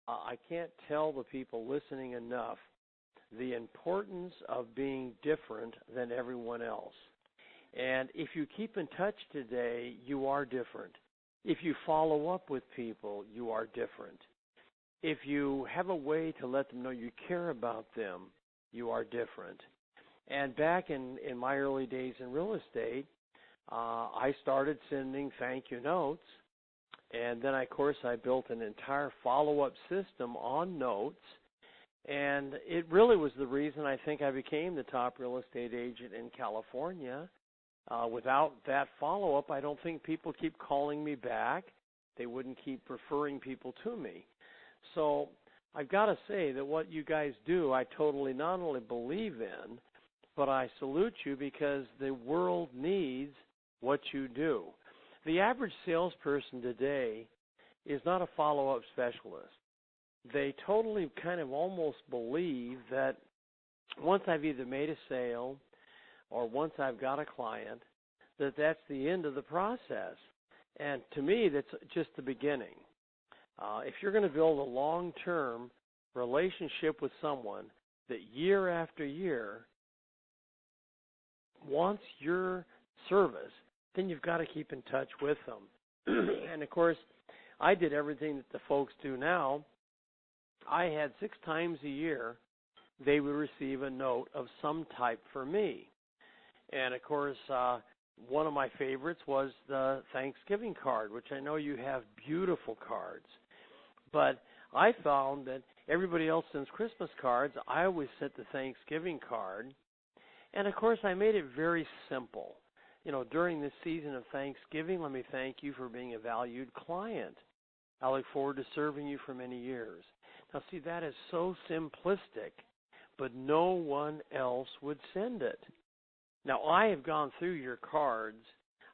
I can't tell the people listening enough the importance of being different than everyone else. And if you keep in touch today, you are different. If you follow up with people, you are different. If you have a way to let them know you care about them, you are different. And back in my early days in real estate, I started sending thank you notes. And then, of course, I built an entire follow-up system on notes. And it really was the reason I think I became the top real estate agent in California. Without that follow-up, I don't think people keep calling me back. They wouldn't keep referring people to me. So I've got to say that what you guys do, I totally not only believe in, but I salute you because the world needs what you do. The average salesperson today is not a follow-up specialist. They totally kind of almost believe that once I've either made a sale or once I've got a client, that's the end of the process. And to me, that's just the beginning. If you're going to build a long-term relationship with someone that year after year wants your service, then you've got to keep in touch with them. And, of course, I did everything that the folks do now. I had 6 times a year they would receive a note of some type for me. And, of course, one of my favorites was the Thanksgiving card, which I know you have beautiful cards. But I found that everybody else sends Christmas cards. I always sent the Thanksgiving card. And, of course, I made it very simple. You know, during this season of Thanksgiving, let me thank you for being a valued client. I look forward to serving you for many years. Now, see, that is so simplistic, but no one else would send it. Now, I have gone through your cards.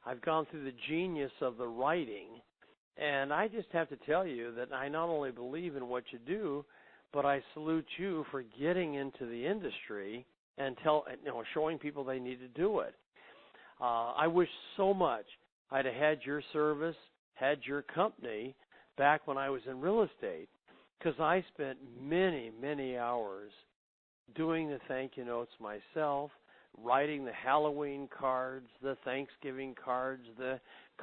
I've gone through the genius of the writing, and I just have to tell you that I not only believe in what you do, but I salute you for getting into the industry and showing people they need to do it. I wish so much I'd have had your service, had your company back when I was in real estate, because I spent many, many hours doing the thank you notes myself, writing the Halloween cards, the Thanksgiving cards, the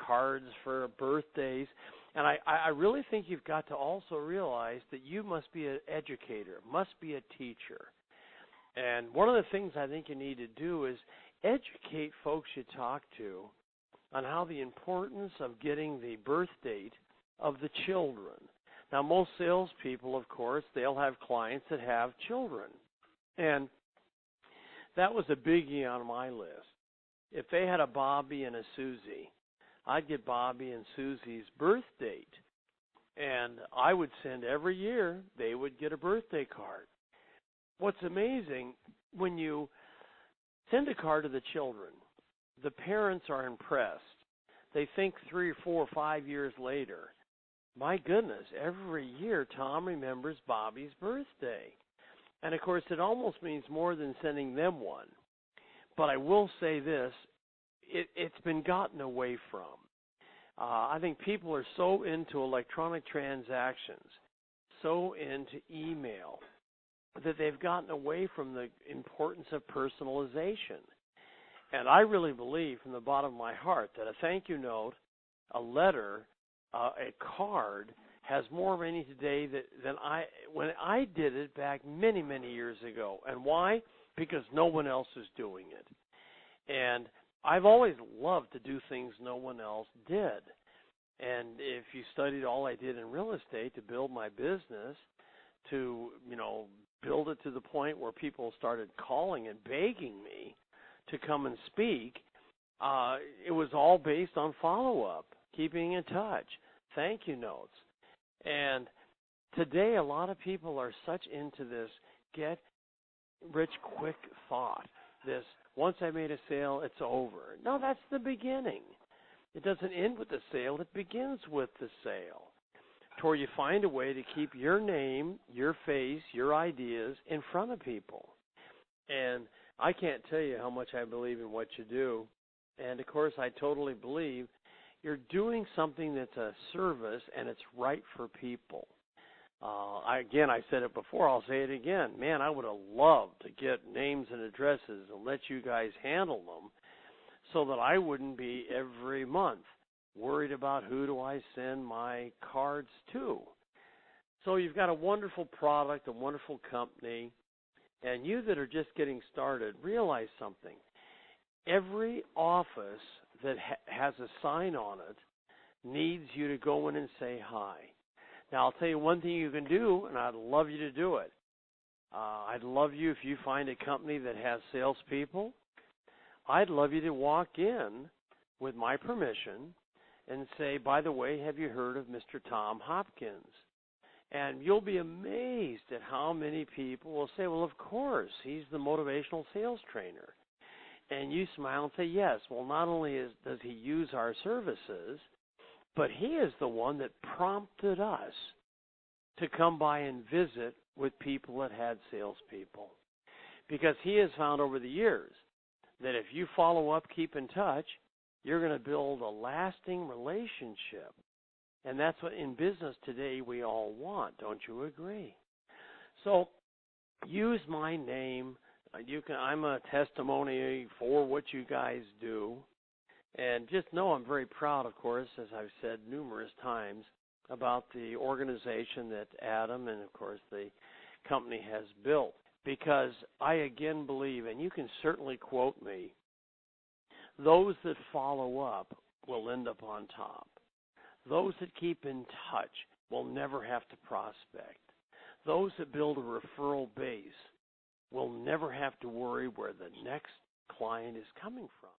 cards for birthdays. And I really think you've got to also realize that you must be an educator, must be a teacher. And one of the things I think you need to do is educate folks you talk to on how the importance of getting the birth date of the children. Now, most salespeople, of course, they'll have clients that have children. And that was a biggie on my list. If they had a Bobby and a Susie, I'd get Bobby and Susie's birth date. And I would send every year, they would get a birthday card. What's amazing, when you send a card to the children, the parents are impressed. They think 3 or 4 or 5 years later, my goodness, every year Tom remembers Bobby's birthday. And, of course, it almost means more than sending them one. But I will say this, it's been gotten away from. I think people are so into electronic transactions, so into email, that they've gotten away from the importance of personalization. And I really believe from the bottom of my heart that a thank you note, a letter, a card has more meaning today than when I did it back many, many years ago. And why? Because no one else is doing it. And I've always loved to do things no one else did. And if you studied all I did in real estate to build my business, to, build it to the point where people started calling and begging me to come and speak, it was all based on follow-up, keeping in touch, thank you notes. And today a lot of people are such into this get-rich-quick thought, this once I made a sale, it's over. No, that's the beginning. It doesn't end with the sale. It begins with the sale, to where you find a way to keep your name, your face, your ideas in front of people. And I can't tell you how much I believe in what you do. And, of course, I totally believe you're doing something that's a service and it's right for people. I said it before, I'll say it again. Man, I would have loved to get names and addresses and let you guys handle them so that I wouldn't be every month worried about who do I send my cards to. So you've got a wonderful product, a wonderful company, and you that are just getting started, realize something. Every office that has a sign on it needs you to go in and say hi. Now, I'll tell you one thing you can do, and I'd love you to do it. I'd love you if you find a company that has salespeople. I'd love you to walk in with my permission and say, by the way, have you heard of Mr. Tom Hopkins? And you'll be amazed at how many people will say, well, of course, he's the motivational sales trainer. And you smile and say, yes, well, not only does he use our services, but he is the one that prompted us to come by and visit with people that had salespeople. Because he has found over the years that if you follow up, keep in touch, you're going to build a lasting relationship. And that's what in business today we all want. Don't you agree? So use my name. I'm a testimony for what you guys do. And just know I'm very proud, of course, as I've said numerous times, about the organization that Adam and, of course, the company has built. Because I again believe, and you can certainly quote me, those that follow up will end up on top. Those that keep in touch will never have to prospect. Those that build a referral base will never have to worry where the next client is coming from.